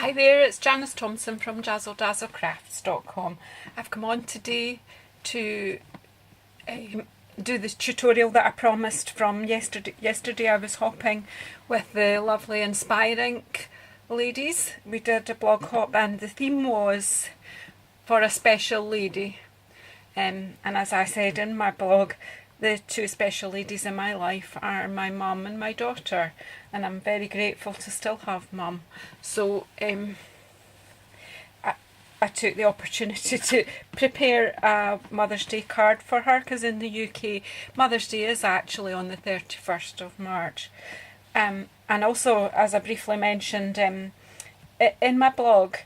Hi there, it's Janice Thompson from JazzleDazzleCrafts.com. I've come on today to do this tutorial that I promised from yesterday. Yesterday I was hopping with the lovely InspireInk ladies. We did a blog hop and the theme was for a special lady. And as I said in my blog, the two special ladies in my life are my mum and my daughter, and I'm very grateful to still have mum. So I took the opportunity to prepare a Mother's Day card for her, because in the UK Mother's Day is actually on the 31st of March. And also, as I briefly mentioned in my blog,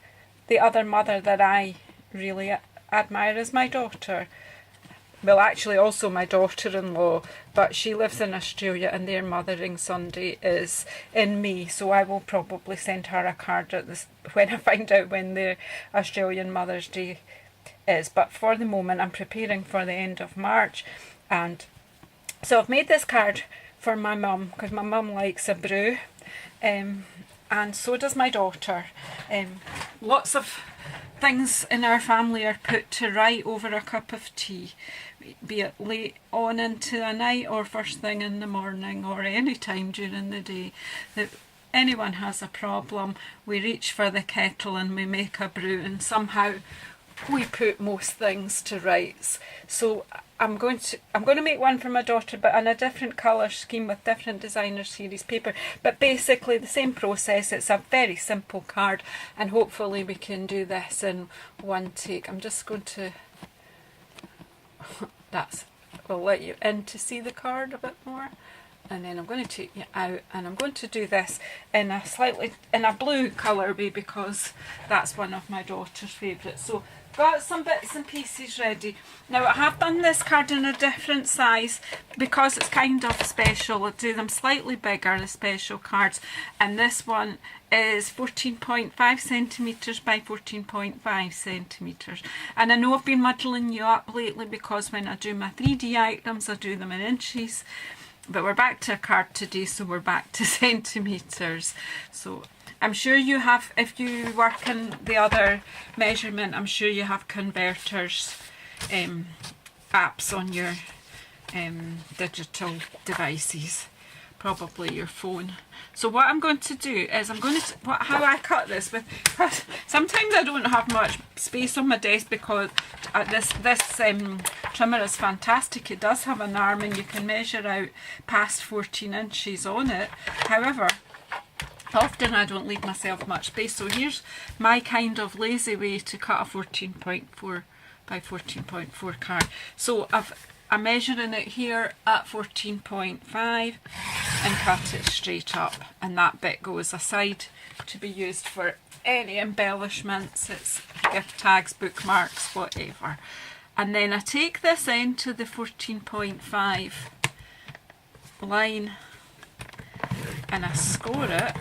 the other mother that I really admire is my daughter. Well, actually also my daughter-in-law, but she lives in Australia and their Mothering Sunday is in May, so I will probably send her a card at this when I find out when the Australian Mother's Day is. But for the moment I'm preparing for the end of March, and so I've made this card for my mum because my mum likes a brew, and so does my daughter. Lots of things in our family are put to right over a cup of tea, be it late on into the night or first thing in the morning or any time during the day. If anyone has a problem, we reach for the kettle and we make a brew, and somehow we put most things to rights. So I'm going to make one for my daughter, but in a different colour scheme with different designer series paper, but basically the same process. It's a very simple card, and hopefully we can do this in one take. I'm just going to we'll let you in to see the card a bit more, and then I'm going to take you out, and I'm going to do this in a blue colourway because that's one of my daughter's favourites. So got some bits and pieces ready. Now I have done this card in a different size because it's kind of special. I'll do them slightly bigger, the special cards, and this one is 14.5 centimetres by 14.5 centimetres. And I know I've been muddling you up lately because when I do my 3D items I do them in inches, but we're back to a card today, so we're back to centimetres. So I'm sure you have, if you work in the other measurement, I'm sure you have converters apps on your digital devices, probably your phone. So what I'm going to do is how I cut this with, sometimes I don't have much space on my desk because this trimmer is fantastic. It does have an arm and you can measure out past 14 inches on it. However, often I don't leave myself much space, so here's my kind of lazy way to cut a 14.4 by 14.4 card. So I'm measuring it here at 14.5 and cut it straight up, and that bit goes aside to be used for any embellishments. It's gift tags, bookmarks, whatever. And then I take this into the 14.5 line and I score it,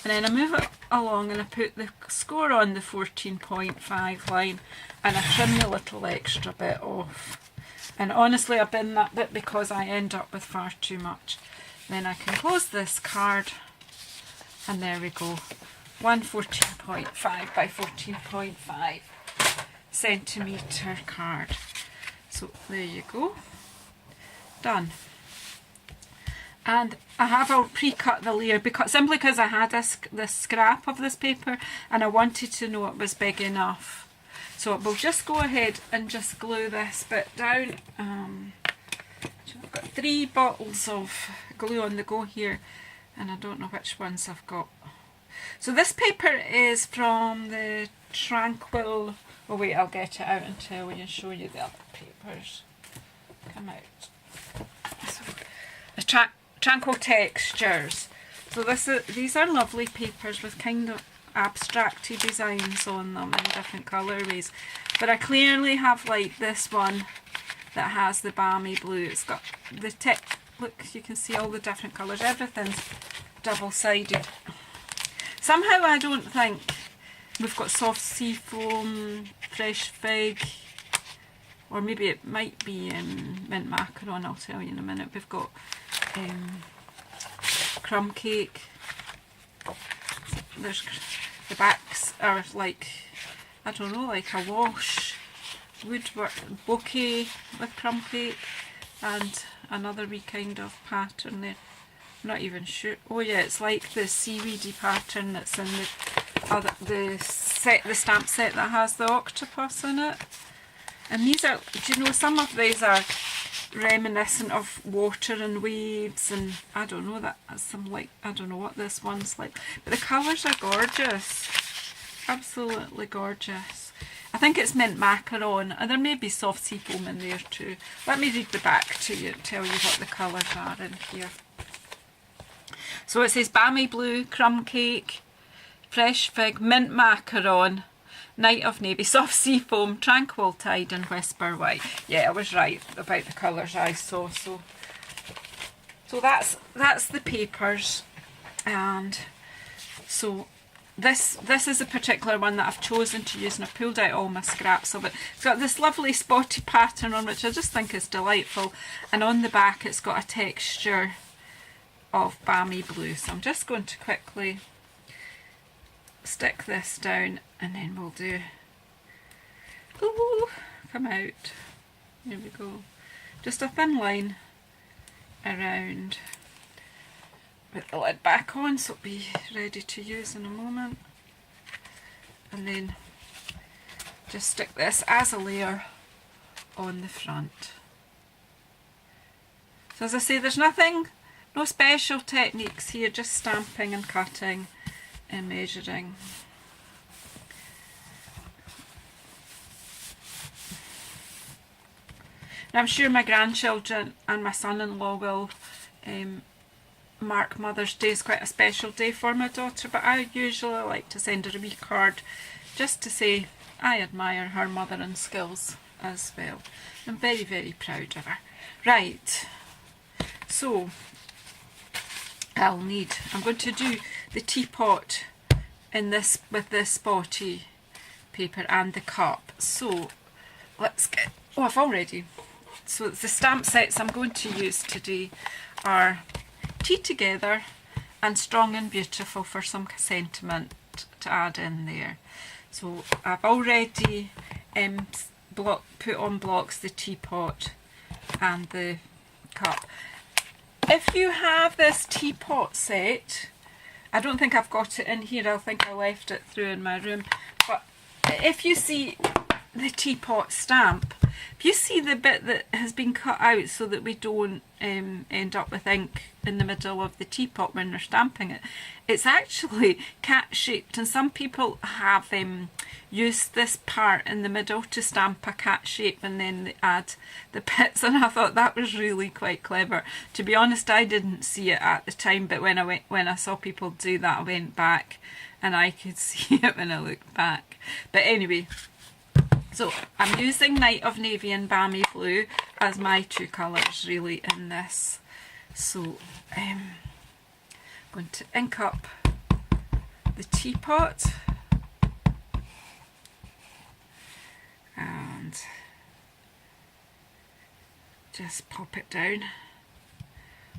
and then I move it along and I put the score on the 14.5 line and I trim the little extra bit off. And honestly I bin that bit because I end up with far too much. Then I can close this card, and there we go, one 14.5 by 14.5 centimetre card. So there you go, done. And I have pre-cut the layer simply because I had this scrap of this paper and I wanted to know it was big enough. So we'll just go ahead and just glue this bit down. I've got 3 bottles of glue on the go here, and I don't know which ones I've got. So this paper is from the Tranquil, oh wait, I'll get it out and tell you and show you the other papers. Come out. So, the Tranquil Textures. So these are lovely papers with kind of abstracty designs on them in different colourways. But I clearly have like this one that has the balmy blue. It's got the look, you can see all the different colours. Everything's double-sided. Somehow I don't think we've got soft sea foam, fresh fig, or maybe it might be mint macaron, I'll tell you in a minute. We've got crumb cake, there's the backs are like, I don't know, like a wash woodwork bouquet with crumb cake, and another wee kind of pattern there. I'm not even sure. Oh yeah, it's like the seaweedy pattern that's in the stamp set that has the octopus in it. And these are, do you know, some of these are reminiscent of water and waves, and I don't know, that's some, like, I don't know what this one's like, but the colours are gorgeous, absolutely gorgeous. I think it's mint macaron, and there may be soft seafoam in there too. Let me read the back to you and tell you what the colours are in here. So it says balmy blue, crumb cake, fresh fig, mint macaron, night of navy, soft seafoam, tranquil tide, and whisper white. Yeah, I was right about the colours I saw. So that's the papers, and so this is a particular one that I've chosen to use, and I've pulled out all my scraps of it. It's got this lovely spotty pattern on, which I just think is delightful, and on the back it's got a texture of balmy blue. So I'm just going to quickly stick this down, and then we'll do, ooh, come out, there we go, just a thin line around with the lid back on, so it'll be ready to use in a moment, and then just stick this as a layer on the front. So as I say, there's nothing, no special techniques here, just stamping and cutting and measuring. Now I'm sure my grandchildren and my son-in-law will mark Mother's Day as quite a special day for my daughter, but I usually like to send her a wee card just to say I admire her mothering skills as well. I'm very, very proud of her. Right, so I'm going to do the teapot in this with this spotty paper and the cup. So let's get, oh, I've already, so the stamp sets I'm going to use today are Tea Together and Strong and Beautiful, for some sentiment to add in there. So I've already put on blocks the teapot and the cup. If you have this teapot set, I don't think I've got it in here, I think I left it through in my room, but if you see the teapot stamp, if you see the bit that has been cut out so that we don't end up with ink in the middle of the teapot when we're stamping it, it's actually cat shaped, and some people have used this part in the middle to stamp a cat shape, and then they add the bits, and I thought that was really quite clever. To be honest, I didn't see it at the time, but when I saw people do that, I went back and I could see it when I looked back. But anyway, so I'm using Night of Navy and Balmy Blue as my two colours really in this. So I'm going to ink up the teapot and just pop it down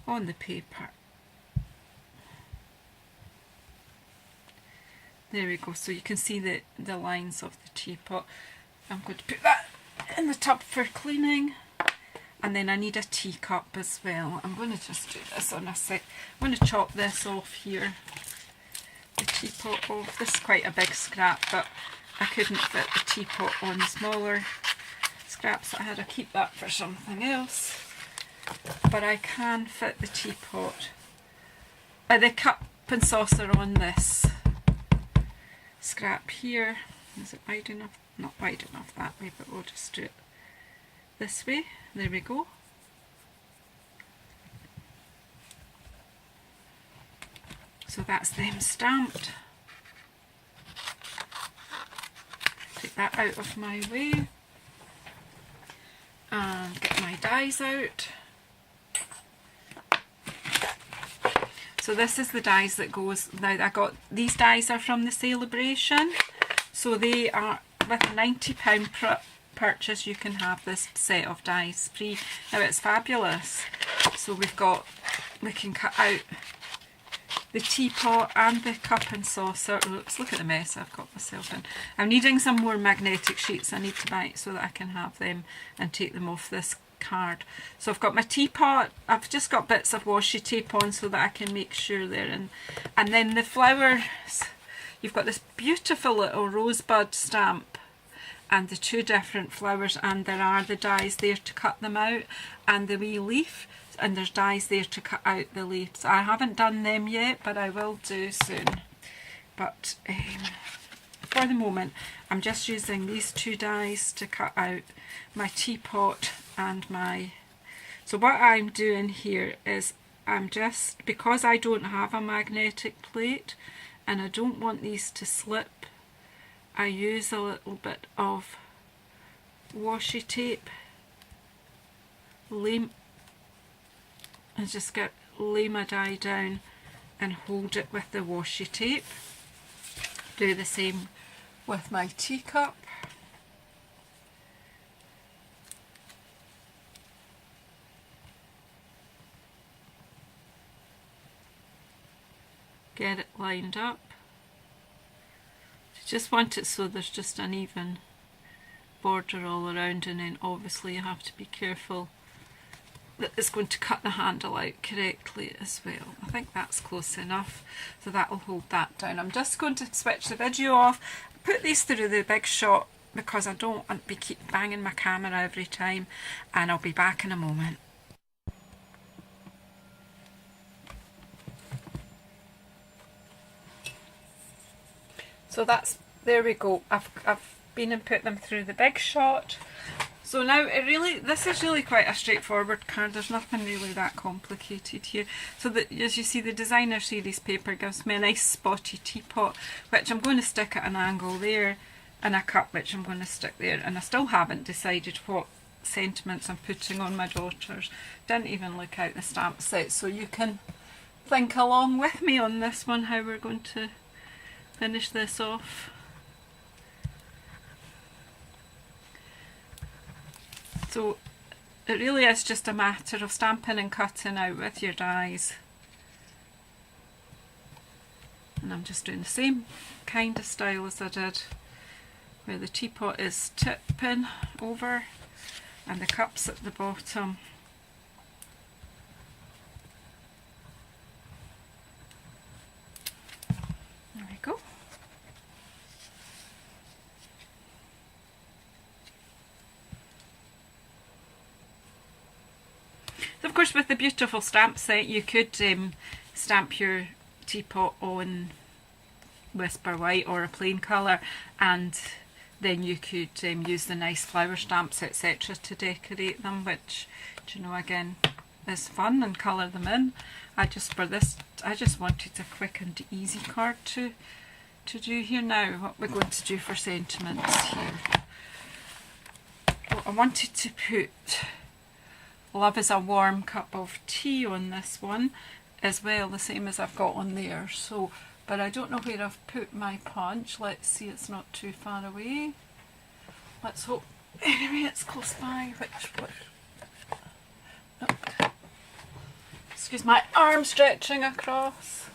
on the paper. There we go, so you can see the lines of the teapot. I'm going to put that in the tub for cleaning, and then I need a teacup as well. I'm going to just do this on a sec. I'm going to chop this off here, the teapot off. This is quite a big scrap, but I couldn't fit the teapot on smaller scraps that I had to keep that for something else. But I can fit the teapot, the cup and saucer on this scrap here. Is it wide enough? Not wide enough that way, but we'll just do it this way. There we go. So that's them stamped. Take that out of my way and get my dies out. So this is the dies that goes, now I got, these dies are from the Celebration, so they are, with a £90 purchase you can have this set of dies free. Now it's fabulous, so we can cut out the teapot and the cup and saucer. Oops, look at the mess I've got myself in. I'm needing some more magnetic sheets. I need to buy it so that I can have them and take them off this card. So I've got my teapot. I've just got bits of washi tape on so that I can make sure they're in. And then the flowers, you've got this beautiful little rosebud stamp and the two different flowers, and there are the dies there to cut them out, and the wee leaf, and there's dies there to cut out the leaves. I haven't done them yet, but I will do soon. But for the moment, I'm just using these two dies to cut out my teapot and my... So what I'm doing here is I'm just, because I don't have a magnetic plate and I don't want these to slip, I use a little bit of washi tape, and just lay my die down and hold it with the washi tape. Do the same with my teacup. Get it lined up. Just want it so there's just an even border all around, and then obviously you have to be careful that it's going to cut the handle out correctly as well. I think that's close enough, so that will hold that down. I'm just going to switch the video off, put these through the big shot because I don't want to keep banging my camera every time, and I'll be back in a moment. So there we go. I've been and put them through the big shot. So now this is really quite a straightforward card. There's nothing really that complicated here. So as you see, the designer series paper gives me a nice spotty teapot, which I'm going to stick at an angle there, and a cup which I'm going to stick there. And I still haven't decided what sentiments I'm putting on my daughters. Didn't even look out the stamp set, so you can think along with me on this one how we're going to finish this off. So it really is just a matter of stamping and cutting out with your dies. And I'm just doing the same kind of style as I did, where the teapot is tipping over and the cup's at the bottom. There we go. So of course, with the beautiful stamp set, you could stamp your teapot on Whisper White or a plain colour, and then you could use the nice flower stamps, etc. to decorate them, which, you know, again, is fun, and colour them in. I just wanted a quick and easy card to do here. Now, what we're going to do for sentiments here. Well, I wanted to put Love is a Warm Cup of Tea on this one as well, the same as I've got on there. So, but I don't know where I've put my punch. Let's see, it's not too far away. Let's hope, anyway, it's close by. Nope. Excuse my arm stretching across.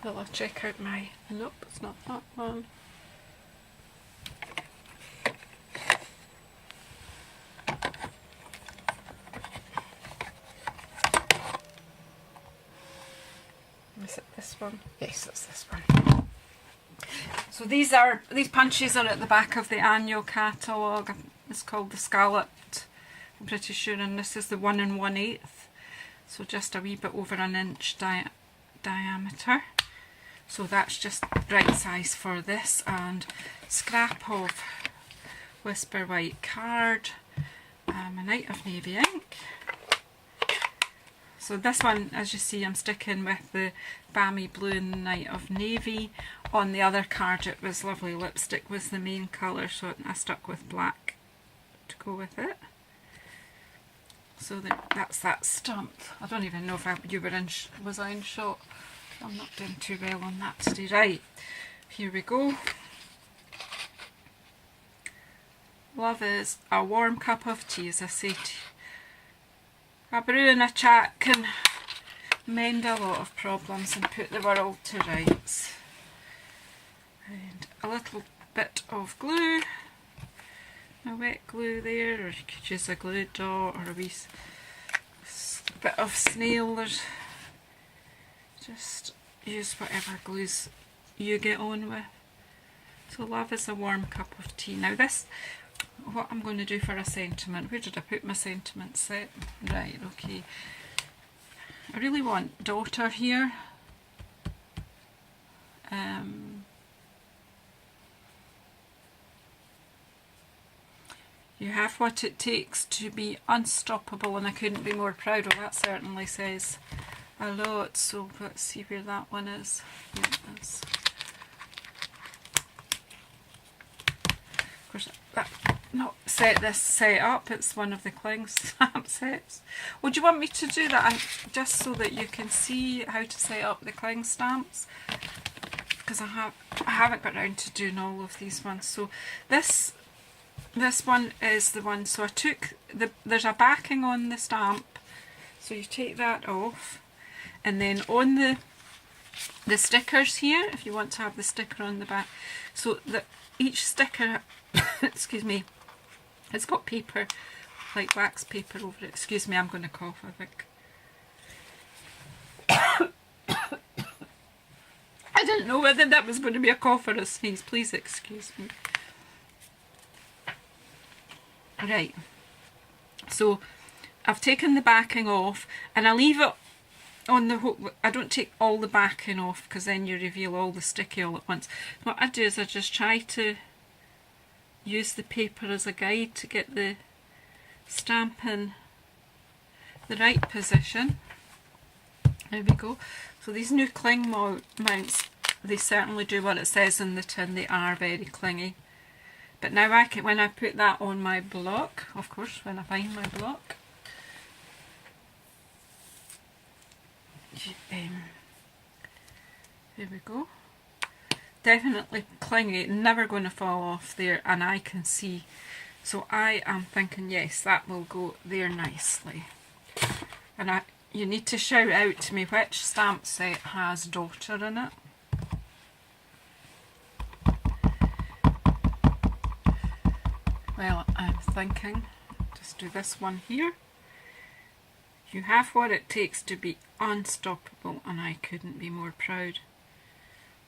Well, I'll check out my, nope, it's not that one. Is it this one? Yes, it's this one. So these punches are at the back of the annual catalogue. It's called the Scalloped, I'm pretty sure, and this is the 1 1/8, so just a wee bit over an inch diameter. So that's just right size for this, and scrap of Whisper White card, a night of navy ink. So this one, as you see, I'm sticking with the Balmy Blue and the Night of Navy. On the other card it was Lovely Lipstick was the main colour, so I stuck with black to go with it. So that's that stamp. I don't even know if you were was I in shot? I'm not doing too well on that today. Right, here we go. Love is a warm cup of tea, as I said. A brew and a chat can mend a lot of problems and put the world to rights. And a little bit of glue, a wet glue there, or you could use a glue dot or a wee bit of snail. There's just use whatever glues you get on with. So love is a warm cup of tea. Now this, what I'm going to do for a sentiment. Where did I put my sentiment set? Right, okay. I really want daughter here. You have what it takes to be unstoppable, and I couldn't be more proud. Well, that certainly says a lot. So let's see where that one is. Here it is. Of course, that not set this set up. It's one of the cling stamp sets. Would you want me to do that just so that you can see how to set up the cling stamps? Because I haven't got around to doing all of these ones. So this one is the one. So I took there's a backing on the stamp, so you take that off, and then on the stickers here, if you want to have the sticker on the back, so that each sticker excuse me, it's got paper, like wax paper over it. Excuse me, I'm going to cough, I think. I didn't know whether that was going to be a cough or a sneeze. Please excuse me. Right, so I've taken the backing off, and I leave it on the hook. I don't take all the backing off because then you reveal all the sticky all at once. What I do is I just try to use the paper as a guide to get the stamp in the right position. There we go. So these new cling mounts, they certainly do what it says in the tin. They are very clingy. But now I can, when I put that on my block, of course, when I find my block, there we go. Definitely clingy, never going to fall off there, and I can see. So I am thinking, yes, that will go there nicely. And you need to shout out to me which stamp set has daughter in it. Well, I'm thinking, just do this one here. You have what it takes to be unstoppable, and I couldn't be more proud.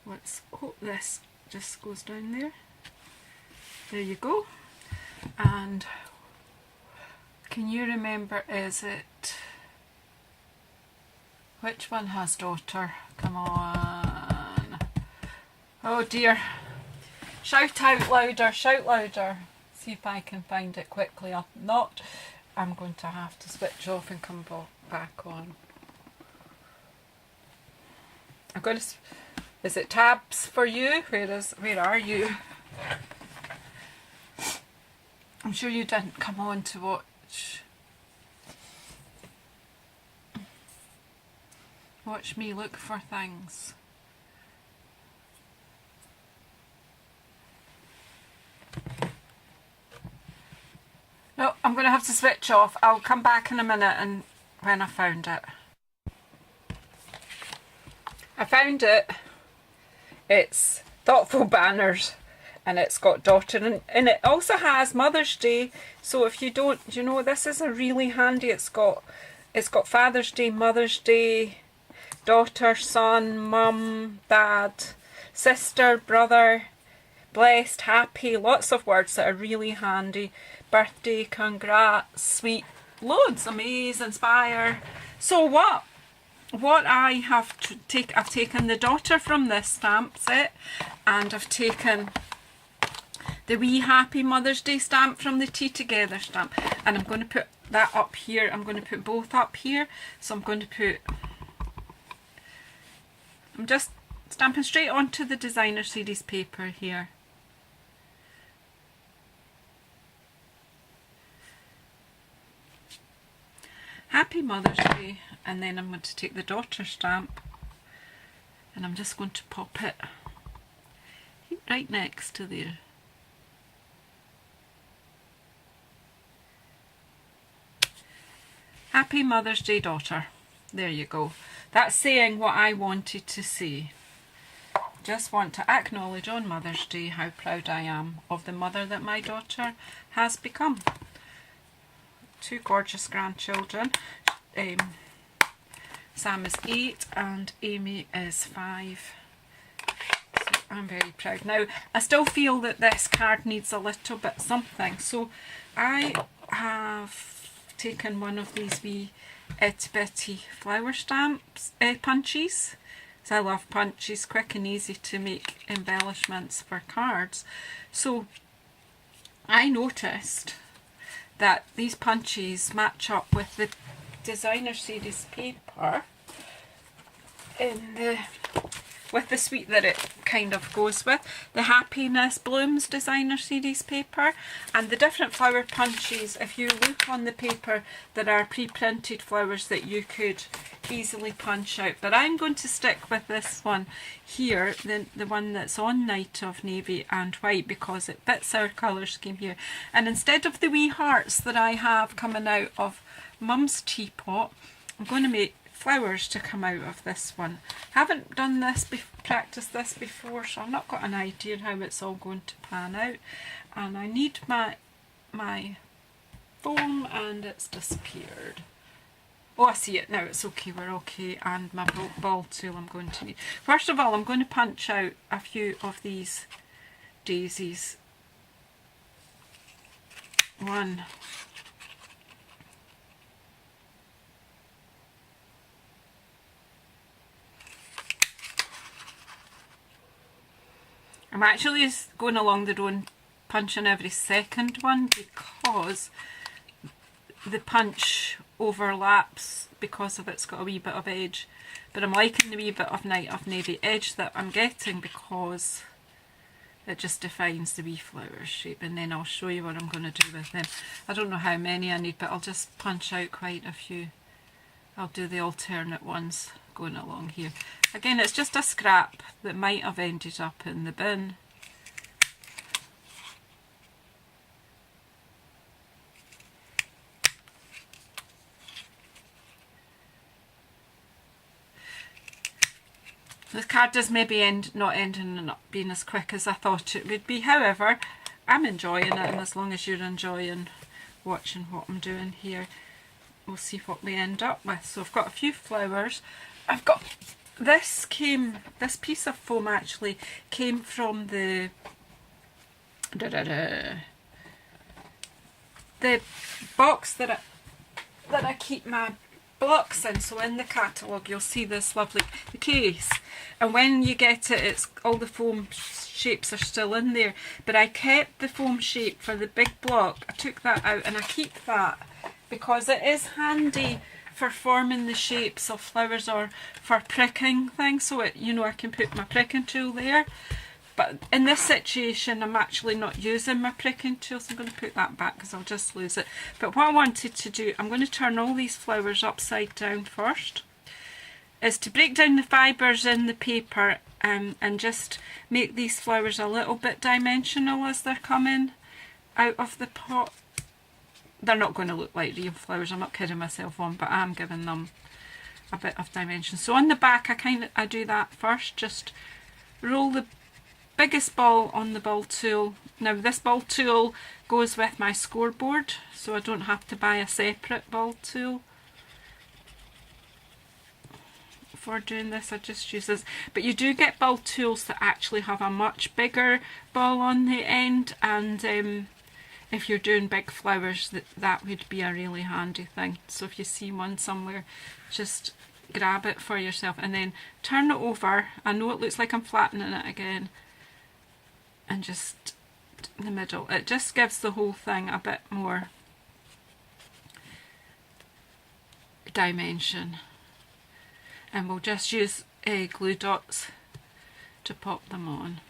Let's hope this just goes down there. There you go. And can you remember, is it, which one has daughter? Come on. Oh dear. Shout out louder, shout louder. See if I can find it quickly. If not, I'm going to have to switch off and come back on. I'm going to. Is it tabs for you? Where are you? I'm sure you didn't come on to watch me look for things. No, I'm going to have to switch off. I'll come back in a minute and when I found it. I found it. It's Thoughtful Banners, and it's got daughter, and it also has Mother's Day. So if you don't, you know, this is a really handy. It's got Father's Day, Mother's Day, daughter, son, mum, dad, sister, brother, blessed, happy, lots of words that are really handy. Birthday, congrats, sweet, loads, amaze, inspire. So what I have to take, I've taken the daughter from this stamp set, and I've taken the wee Happy Mother's Day stamp from the Tea Together stamp, and I'm going to put that up here. I'm going to put both up here. So I'm just stamping straight onto the designer series paper here. Happy Mother's Day, and then I'm going to take the daughter stamp, and I'm just going to pop it right next to there. Happy Mother's Day, daughter. There you go. That's saying what I wanted to say. Just want to acknowledge on Mother's Day how proud I am of the mother that my daughter has become. 2 gorgeous grandchildren. Sam is 8 and Amy is 5. So I'm very proud. Now, I still feel that this card needs a little bit something. So I have taken one of these wee itty bitty flower stamps, punches. So I love punches, quick and easy to make embellishments for cards. So I noticed that these punches match up with the designer series paper with the suite that it kind of goes with, the Happiness Blooms designer series paper, and the different flower punches. If you look on the paper, there are pre-printed flowers that you could easily punch out, but I'm going to stick with this one here, the one that's on Night of Navy and White, because it fits our colour scheme here. And instead of the wee hearts that I have coming out of Mum's teapot, I'm going to make flowers to come out of this one. Haven't done this, practiced this before, so I've not got an idea how it's all going to pan out. And I need my foam, and it's disappeared. Oh, I see it now, it's okay, we're okay. And my ball tool I'm going to need. First of all, I'm going to punch out a few of these daisies. 1, I'm actually going along the row and punching every second one because the punch overlaps because of it's got a wee bit of edge. But I'm liking the wee bit of Night of Navy edge that I'm getting because it just defines the wee flower shape. And then I'll show you what I'm going to do with them. I don't know how many I need, but I'll just punch out quite a few. I'll do the alternate ones going along here. Again, it's just a scrap that might have ended up in the bin. This card does maybe not ending and not being as quick as I thought it would be. However, I'm enjoying it, and as long as you're enjoying watching what I'm doing here, we'll see what we end up with. So I've got a few flowers. I've got this piece of foam actually came from the box that I keep my blocks in. So in the catalogue you'll see this lovely case, and when you get it, it's all the foam shapes are still in there, but I kept the foam shape for the big block. I took that out and I keep that because it is handy for forming the shapes of flowers or for pricking things. So it, you know, I can put my pricking tool there. But in this situation, I'm actually not using my pricking tool, so I'm going to put that back because I'll just lose it. But what I wanted to do, I'm going to turn all these flowers upside down first, is to break down the fibres in the paper and just make these flowers a little bit dimensional as they're coming out of the pot. They're not going to look like real flowers, I'm not kidding myself on, but I'm giving them a bit of dimension. So on the back, I do that first, just roll the biggest ball on the ball tool. Now this ball tool goes with my scoreboard, so I don't have to buy a separate ball tool for doing this. I just use this. But you do get ball tools that actually have a much bigger ball on the end, and if you're doing big flowers, that would be a really handy thing. So if you see one somewhere, just grab it for yourself and then turn it over. I know it looks like I'm flattening it again, and just in the middle. It just gives the whole thing a bit more dimension. And we'll just use glue dots to pop them on.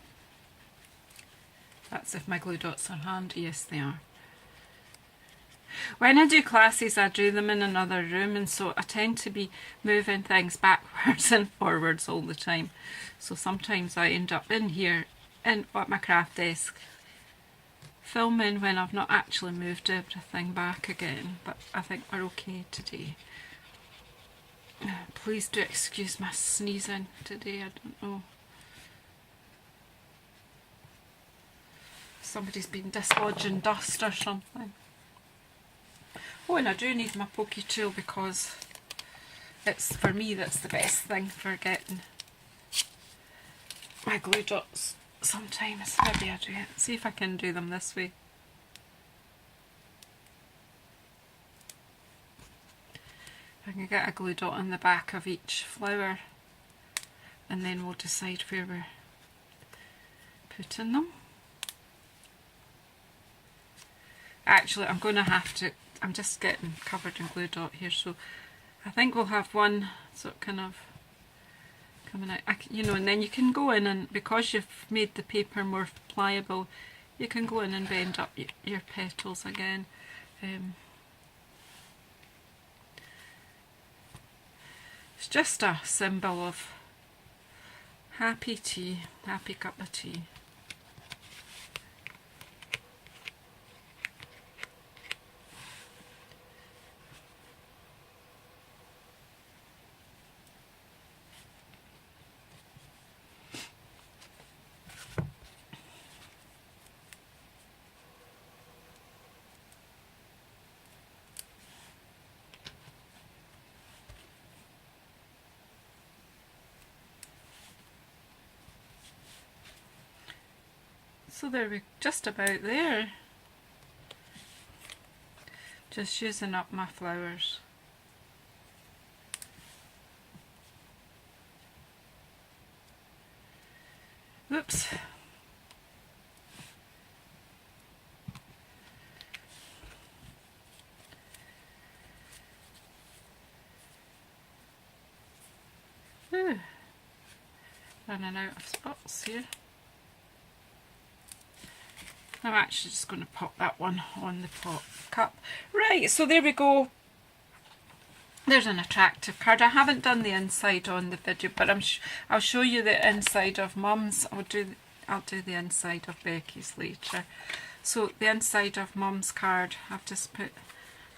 That's if my glue dots are handy. Yes, they are. When I do classes, I do them in another room, and so I tend to be moving things backwards and forwards all the time. So sometimes I end up in here at my craft desk filming when I've not actually moved everything back again, but I think we're okay today. Please do excuse my sneezing today, I don't know. Somebody's been dislodging dust or something. Oh, and I do need my pokey tool because it's, for me, that's the best thing for getting my glue dots sometimes. Maybe I do it. See if I can do them this way. I can get a glue dot on the back of each flower and then we'll decide where we're putting them. Actually, I'm going to have to, I'm just getting covered in glue dot here, so I think we'll have one sort of kind of coming out, you know, and then you can go in and, because you've made the paper more pliable, you can go in and bend up your petals again. It's just a symbol of happy tea, happy cup of tea. So there, we're just about there. Just using up my flowers. Whoops. Ooh. Running out of spots here. I'm actually just going to pop that one on the pot cup. Right, so there we go. There's an attractive card. I haven't done the inside on the video, but I'll show you the inside of Mum's. I'll do the inside of Becky's later. So the inside of Mum's card, I've just put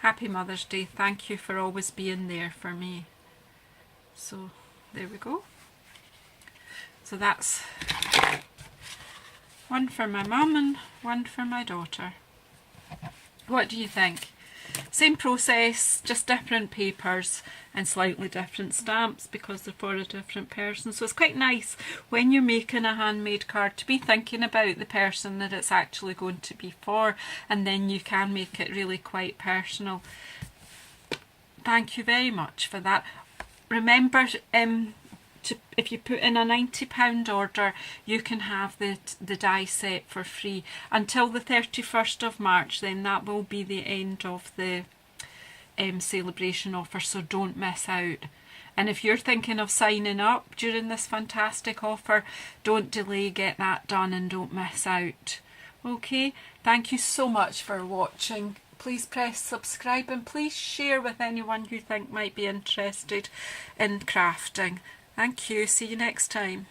Happy Mother's Day. Thank you for always being there for me. So there we go. So that's one for my mum and one for my daughter. What do you think? Same process, just different papers and slightly different stamps because they're for a different person. So it's quite nice when you're making a handmade card to be thinking about the person that it's actually going to be for, and then you can make it really quite personal. Thank you very much for that. Remember, if you put in a £90 order, you can have the die set for free until the 31st of March. Then that will be the end of the celebration offer, so don't miss out. And if you're thinking of signing up during this fantastic offer, don't delay, get that done and don't miss out. Okay, thank you so much for watching. Please press subscribe and please share with anyone you think might be interested in crafting. Thank you. See you next time.